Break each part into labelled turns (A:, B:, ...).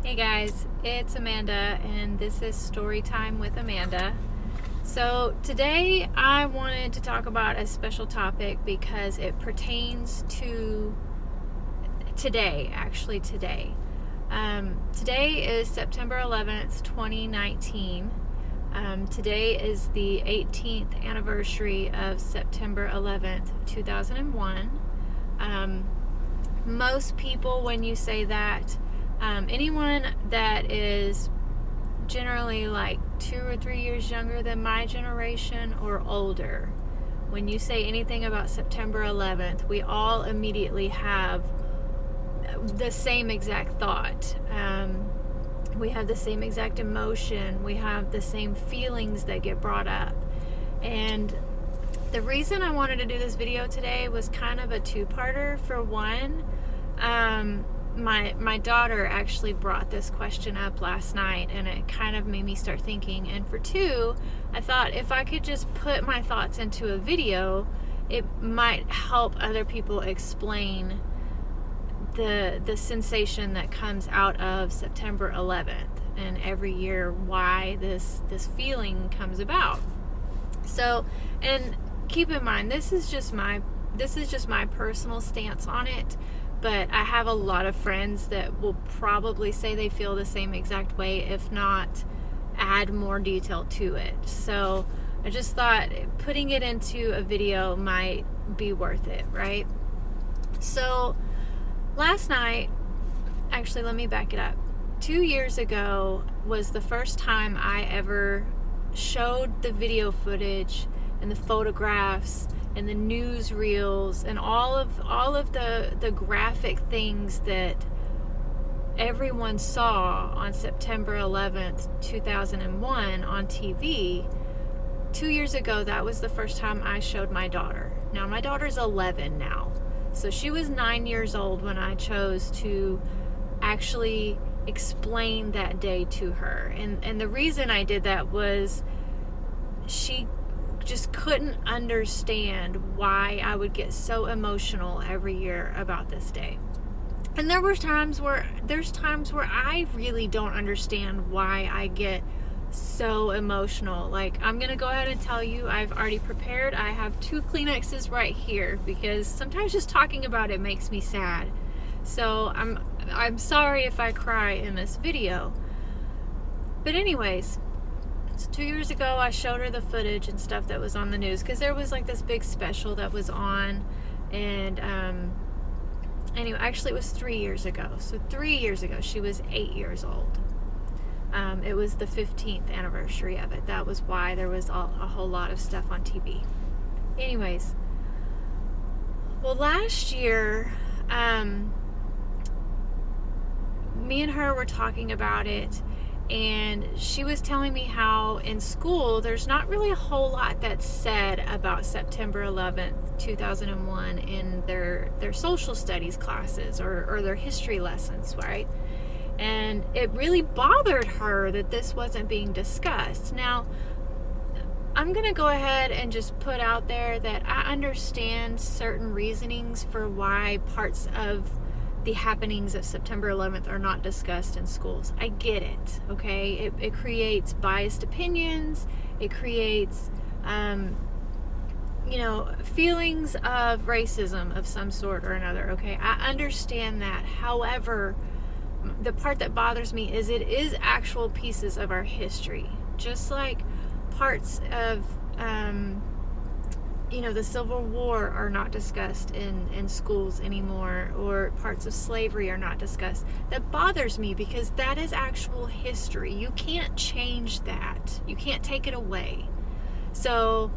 A: Hey guys, it's Amanda and this is Story Time with Amanda. So today I wanted to talk about a special topic because it pertains to today, actually today. Today is September 11th, 2019. Today is the 18th anniversary of September 11th, 2001. Most people, when you say that, anyone that is generally like 2 or 3 years younger than my generation or older, when you say anything about September 11th, we all immediately have the same exact thought. We have the same exact emotion. We have the same feelings that get brought up. And the reason I wanted to do this video today was kind of a two-parter. For one, my daughter actually brought this question up last night and it kind of made me start thinking. And for two, I thought if I could just put my thoughts into a video, it might help other people explain the sensation that comes out of September 11th and every year why this feeling comes about. So, and keep in mind, this is just my personal stance on it. But I have a lot of friends that will probably say they feel the same exact way, if not add more detail to it. So I just thought putting it into a video might be worth it, right? So last night, actually, let me back it up. 2 years ago was the first time I ever showed the video footage and the photographs and the newsreels and all of the graphic things that everyone saw on September 11th, 2001 on TV. 2 years ago, that was the first time I showed my daughter. Now, my daughter's 11 now. So she was 9 years old when I chose to actually explain that day to her. And the reason I did that was she just couldn't understand why I would get so emotional every year about this day. And there's times where I really don't understand why I get so emotional. Like, I'm gonna go ahead and tell you, I've already prepared. I have 2 Kleenexes right here because sometimes just talking about it makes me sad. So I'm sorry if I cry in this video. But anyways, so 2 years ago, I showed her the footage and stuff that was on the news because there was like this big special that was on. And anyway, actually it was 3 years ago. So 3 years ago, she was 8 years old. It was the 15th anniversary of it. That was why there was a whole lot of stuff on TV. Anyways, well, last year, me and her were talking about it. And she was telling me how in school there's not really a whole lot that's said about September 11th, 2001 in their social studies classes or their history lessons, right? And it really bothered her that this wasn't being discussed. Now, I'm going to go ahead and just put out there that I understand certain reasonings for why parts of the happenings of September 11th are not discussed in schools. I get it, okay? It creates biased opinions. It creates, feelings of racism of some sort or another, okay? I understand that. However, the part that bothers me is it is actual pieces of our history. Just like parts of, the Civil War are not discussed in schools anymore, or parts of slavery are not discussed. That bothers me because that is actual history. You can't change that. You can't take it away. So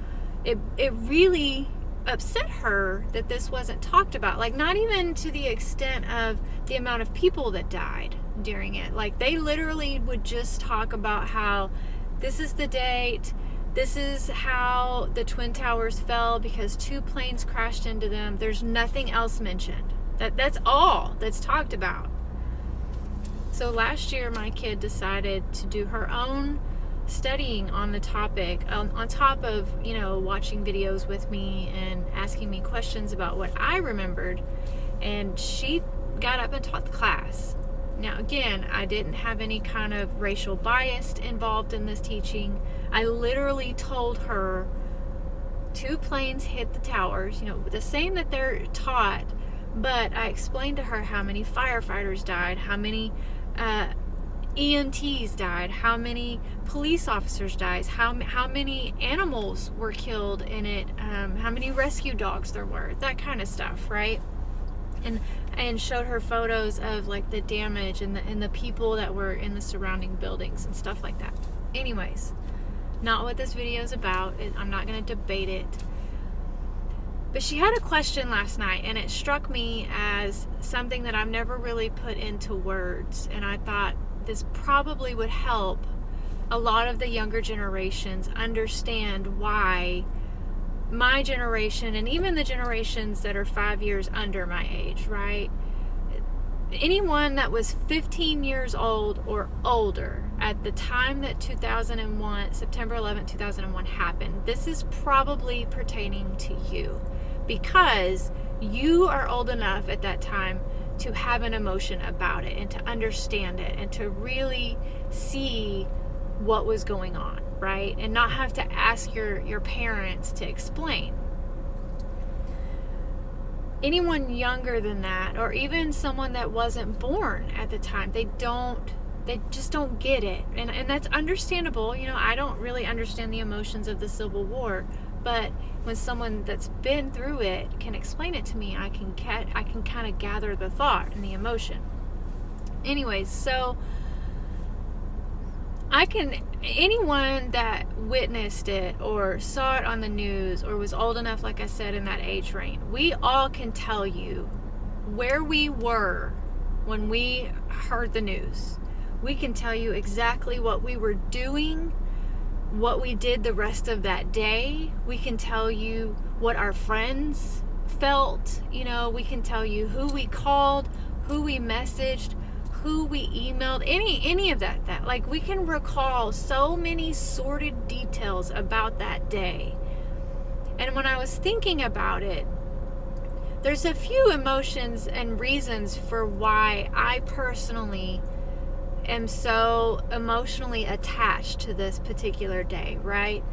A: it really upset her that this wasn't talked about. Like, not even to the extent of the amount of people that died during it. Like, they literally would just talk about how this is the date, this is how the Twin Towers fell because 2 planes crashed into them. There's nothing else mentioned. That's all that's talked about. So last year, my kid decided to do her own studying on the topic, on top of, watching videos with me and asking me questions about what I remembered. And she got up and taught the class. Now, again, I didn't have any kind of racial bias involved in this teaching. I literally told her 2 planes hit the towers, the same that they're taught, but I explained to her how many firefighters died, how many EMTs died, how many police officers died, how many animals were killed in it, how many rescue dogs there were, that kind of stuff, right? And showed her photos of like the damage and the people that were in the surrounding buildings and stuff like that. Anyways, not what this video is about. I'm not going to debate it. But she had a question last night, and it struck me as something that I've never really put into words, and I thought this probably would help a lot of the younger generations understand why my generation, and even the generations that are 5 years under my age, right? Anyone that was 15 years old or older at the time that 2001, September 11th, 2001 happened, this is probably pertaining to you, because you are old enough at that time to have an emotion about it and to understand it and to really see what was going on, right? And not have to ask your parents to explain. Anyone younger than that, or even someone that wasn't born at the time, they just don't get it. And that's understandable. I don't really understand the emotions of the Civil War, but when someone that's been through it can explain it to me, I can kind of gather the thought and the emotion. Anyways, so anyone that witnessed it or saw it on the news or was old enough, like I said, in that age range, we all can tell you where we were when we heard the news. We can tell you exactly what we were doing, what we did the rest of that day. We can tell you what our friends felt. We can tell you who we called, who we messaged, who we emailed, any of that. Like, we can recall so many sordid details about that day. And when I was thinking about it, there's a few emotions and reasons for why I personally am so emotionally attached to this particular day, right?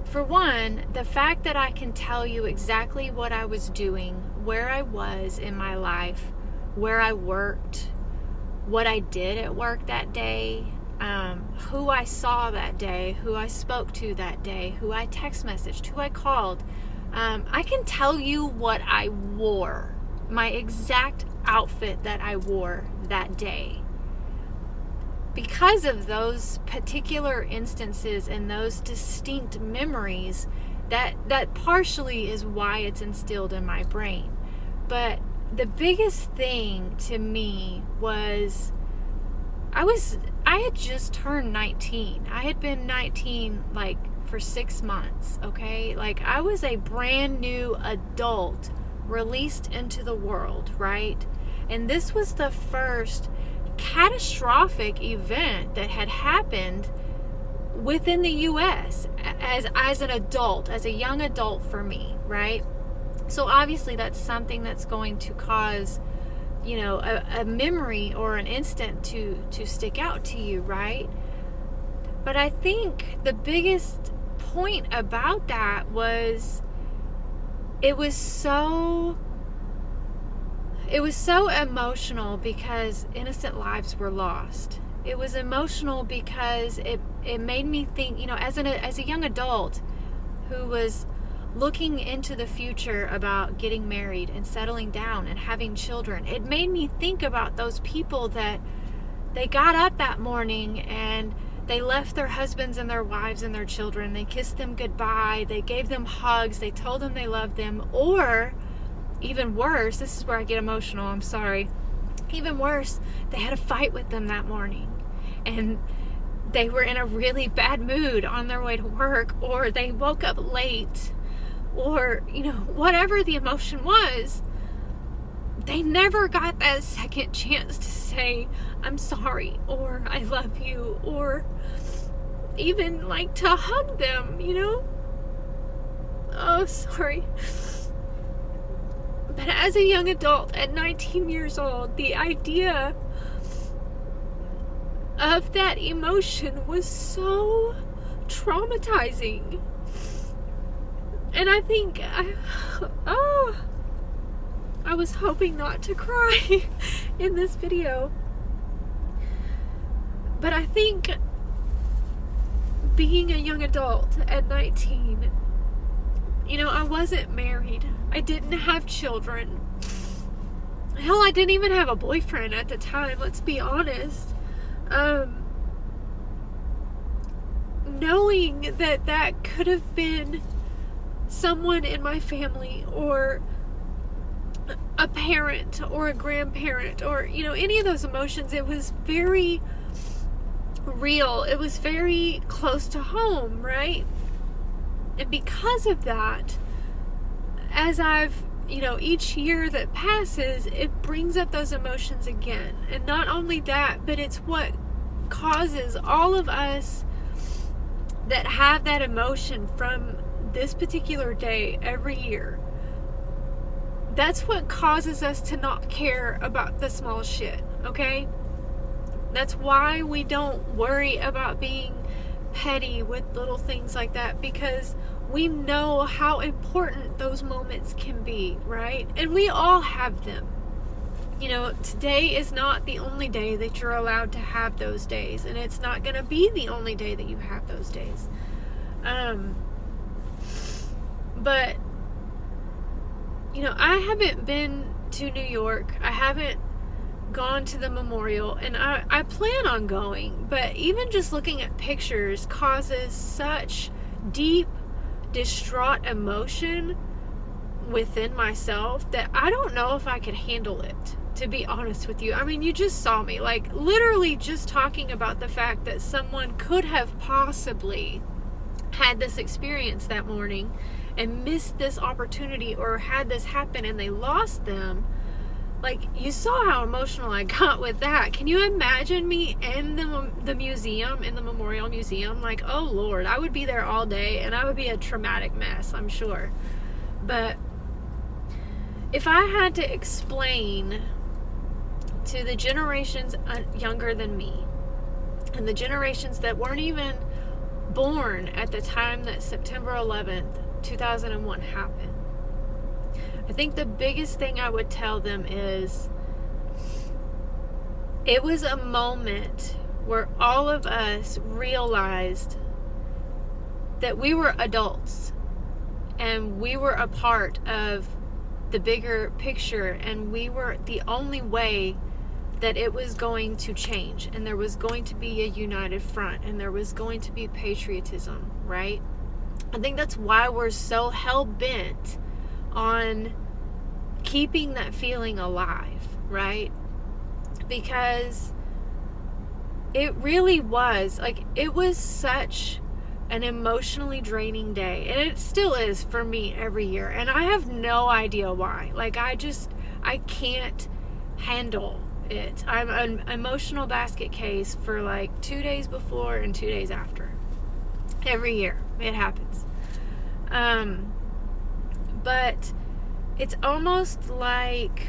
A: For one, the fact that I can tell you exactly what I was doing, where I was in my life, where I worked, what I did at work that day, who I saw that day, who I spoke to that day, who I text messaged, who I called. I can tell you what I wore, my exact outfit that I wore that day. Because of those particular instances and those distinct memories, that partially is why it's instilled in my brain. But the biggest thing to me was I had just turned 19. I had been 19 like for 6 months, okay? Like, I was a brand new adult released into the world, right? And this was the first catastrophic event that had happened within the U.S. as an adult, as a young adult for me, right? So obviously that's something that's going to cause, a memory or an instant to stick out to you, right? But I think the biggest point about that was it was so emotional because innocent lives were lost. It was emotional because it made me think, as a young adult who was looking into the future about getting married and settling down and having children, it made me think about those people that they got up that morning and they left their husbands and their wives and their children. They kissed them goodbye. They gave them hugs. They told them they loved them. Or even worse, this is where I get emotional, I'm sorry. Even worse, they had a fight with them that morning. And they were in a really bad mood on their way to work, or they woke up late, or, whatever the emotion was, they never got that second chance to say, I'm sorry, or I love you, or even like to hug them, Oh, sorry. But as a young adult at 19 years old, the idea of that emotion was so traumatizing. And I think I was hoping not to cry in this video. But I think being a young adult at 19, I wasn't married. I didn't have children. Hell, I didn't even have a boyfriend at the time, let's be honest. Knowing that could have been someone in my family, or a parent, or a grandparent, or, any of those emotions, it was very real. It was very close to home, right? And because of that, as I've, each year that passes, it brings up those emotions again. And not only that, but it's what causes all of us that have that emotion from this particular day every year. That's what causes us to not care about the small shit, okay? That's why we don't worry about being petty with little things like that, because we know how important those moments can be, right? And we all have them. Today is not the only day that you're allowed to have those days, and it's not going to be the only day that you have those days. But I haven't been to New York. I haven't gone to the memorial, and I plan on going, but even just looking at pictures causes such deep, distraught emotion within myself that I don't know if I could handle it, to be honest with you. I mean, you just saw me, like, literally just talking about the fact that someone could have possibly had this experience that morning and missed this opportunity, or had this happen and they lost them. Like, you saw how emotional I got with that. Can you imagine me in the museum, in the memorial museum? Like, oh Lord, I would be there all day, and I would be a traumatic mess, I'm sure. But if I had to explain to the generations younger than me, and the generations that weren't even born at the time that September 11th, 2001 happened, I think the biggest thing I would tell them is, it was a moment where all of us realized that we were adults and we were a part of the bigger picture, and we were the only way that it was going to change, and there was going to be a united front, and there was going to be patriotism, right? I think that's why we're so hell-bent on keeping that feeling alive, right? Because it really was, like, it was such an emotionally draining day, and it still is for me every year, and I have no idea why. Like, I can't handle it. I'm an emotional basket case for like 2 days before and 2 days after. Every year it happens. But it's almost like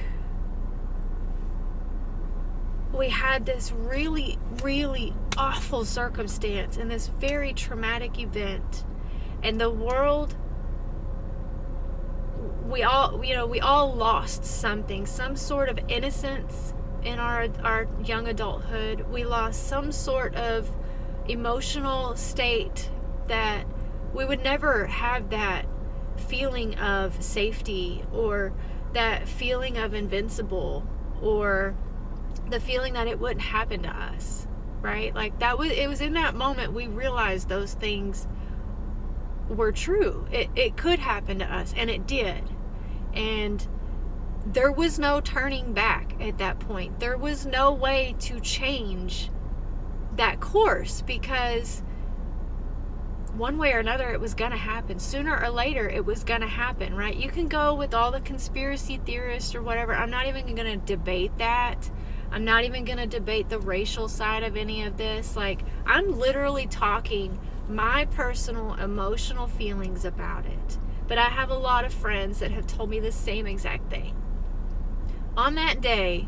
A: we had this really, really awful circumstance and this very traumatic event, and the world, we all lost something, some sort of innocence in our young adulthood. We lost some sort of emotional state that we would never have, that feeling of safety, or that feeling of invincible, or the feeling that it wouldn't happen to us, right? Like, it was in that moment we realized those things were true. It could happen to us, and it did. And there was no turning back at that point. There was no way to change that course, because one way or another it was going to happen. Sooner or later it was going to happen, right? You can go with all the conspiracy theorists or whatever. I'm not even going to debate that. I'm not even going to debate the racial side of any of this. Like, I'm literally talking my personal emotional feelings about it. But I have a lot of friends that have told me the same exact thing. On that day,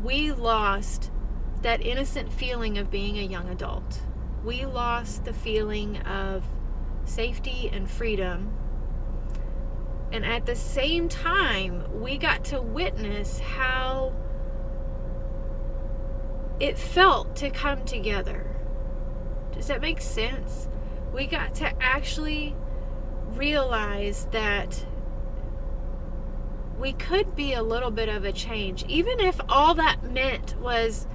A: we lost that innocent feeling of being a young adult. We lost the feeling of safety and freedom. And at the same time, we got to witness how it felt to come together. Does that make sense? We got to actually realize that we could be a little bit of a change, even if all that meant was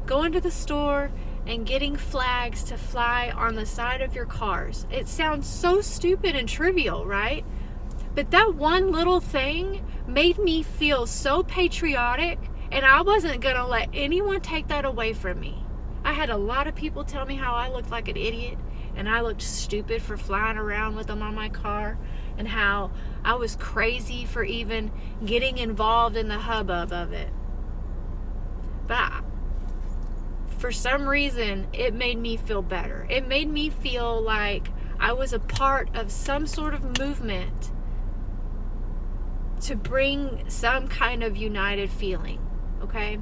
A: going to the store and getting flags to fly on the side of your cars. It sounds so stupid and trivial, right? But that one little thing made me feel so patriotic, and I wasn't gonna let anyone take that away from me. I had a lot of people tell me how I looked like an idiot and I looked stupid for flying around with them on my car, and how I was crazy for even getting involved in the hubbub of it. But for some reason, it made me feel better. It made me feel like I was a part of some sort of movement to bring some kind of united feeling, okay?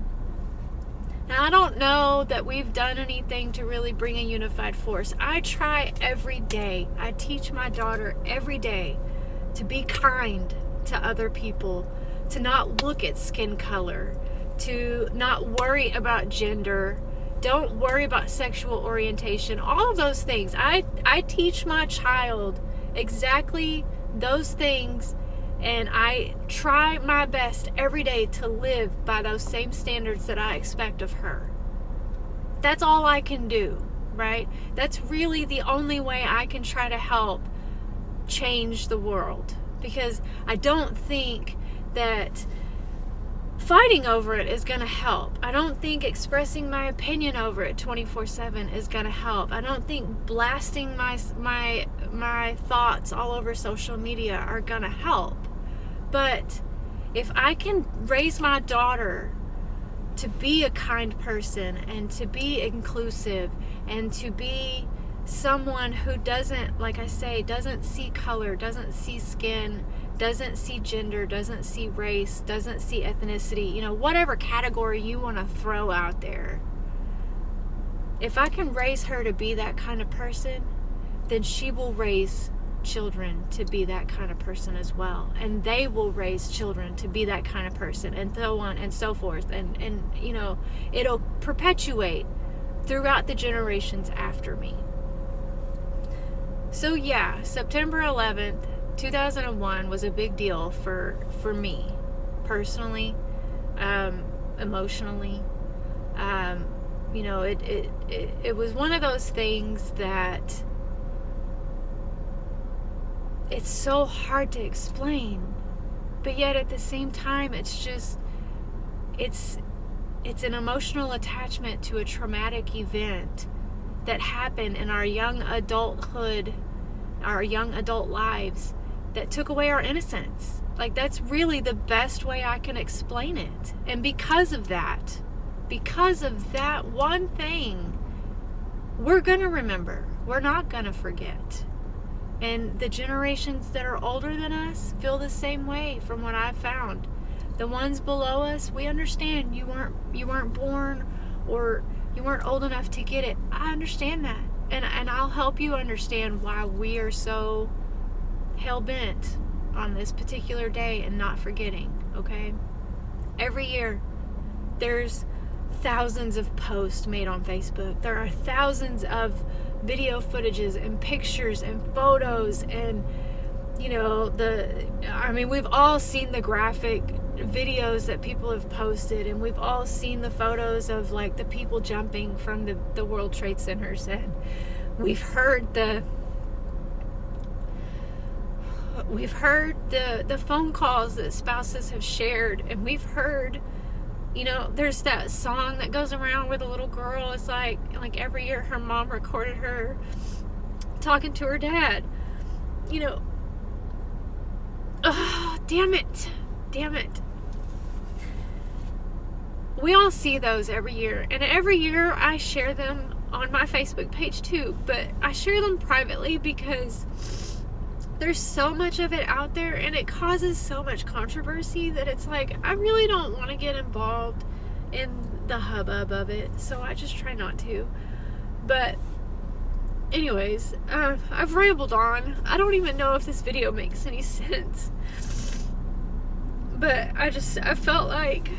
A: Now, I don't know that we've done anything to really bring a unified force. I try every day. I teach my daughter every day to be kind to other people, to not look at skin color, to not worry about gender, don't worry about sexual orientation, all of those things. I teach my child exactly those things, and I try my best every day to live by those same standards that I expect of her. That's all I can do, right? That's really the only way I can try to help change the world, because I don't think that fighting over it is going to help. I don't think expressing my opinion over it 24/7 is going to help. I don't think blasting my thoughts all over social media are going to help. But if I can raise my daughter to be a kind person and to be inclusive and to be someone who doesn't, like I say, doesn't see color, doesn't see skin, doesn't see gender, doesn't see race, doesn't see ethnicity, you know, whatever category you want to throw out there. If I can raise her to be that kind of person, then she will raise children to be that kind of person as well. And they will raise children to be that kind of person, and so on and so forth. And you know, it'll perpetuate throughout the generations after me. So yeah, September 11th, 2001 was a big deal for me personally, emotionally. You know, it was one of those things that it's so hard to explain, but yet at the same time, it's an emotional attachment to a traumatic event that happened in our young adulthood, our young adult lives, that took away our innocence. Like, that's really the best way I can explain it. And because of that one thing, we're gonna remember. We're not gonna forget. And the generations that are older than us feel the same way, from what I've found. The ones below us, we understand you weren't born, or you weren't old enough to get it. I understand that. And I'll help you understand why we are so hell-bent on this particular day and not forgetting, okay? Every year, there's thousands of posts made on Facebook. There are thousands of video footages and pictures and photos, and you know, we've all seen the graphic videos that people have posted, and we've all seen the photos of like the people jumping from the World Trade Centers, and we've heard the phone calls that spouses have shared, and we've heard, you know, there's that song that goes around where the little girl is like every year her mom recorded her talking to her dad. You know, oh, damn it. We all see those every year, and every year I share them on my Facebook page too, but I share them privately because there's so much of it out there, and it causes so much controversy that it's like, I really don't want to get involved in the hubbub of it, so I just try not to. But anyways, I've rambled on. I don't even know if this video makes any sense, but I felt like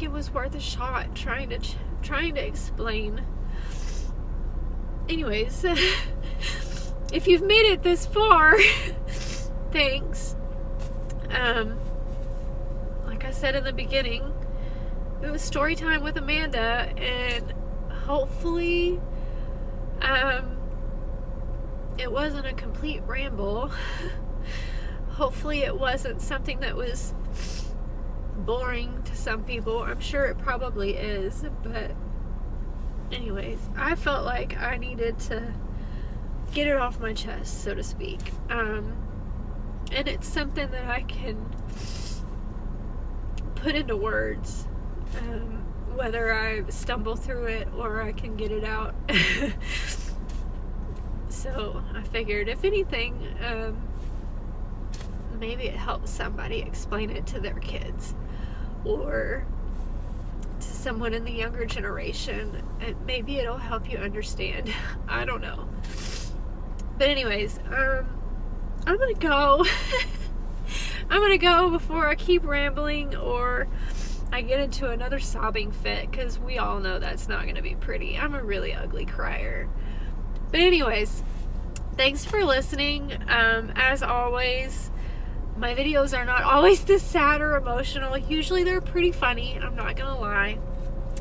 A: it was worth a shot trying to explain. Anyways, if you've made it this far, thanks. Like I said in the beginning, it was story time with Amanda, and hopefully it wasn't a complete ramble. Hopefully it wasn't something that was boring to some people. I'm sure it probably is, but anyways, I felt like I needed to get it off my chest, so to speak. And it's something that I can put into words, whether I stumble through it or I can get it out. So I figured, if anything, maybe it helps somebody explain it to their kids, or to someone in the younger generation, and maybe it'll help you understand. I don't know. But anyways, I'm gonna go. I'm gonna go before I keep rambling or I get into another sobbing fit, because we all know that's not gonna be pretty. I'm a really ugly crier. But anyways, thanks for listening. As always, my videos are not always this sad or emotional. Usually they're pretty funny, I'm not gonna lie.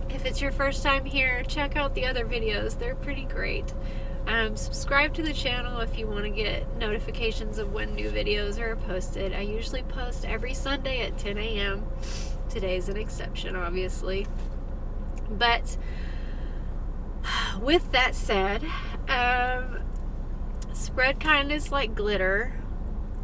A: If it's your first time here, check out the other videos. They're pretty great. Subscribe to the channel if you want to get notifications of when new videos are posted. I usually post every Sunday at 10 a.m. Today's an exception, obviously. But with that said, spread kindness like glitter.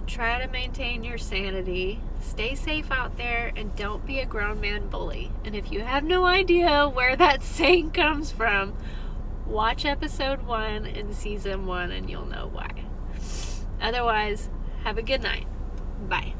A: Try to maintain your sanity. Stay safe out there, and don't be a grown man bully. And if you have no idea where that saying comes from, watch episode 1 in season 1 and you'll know why. Otherwise, have a good night. Bye.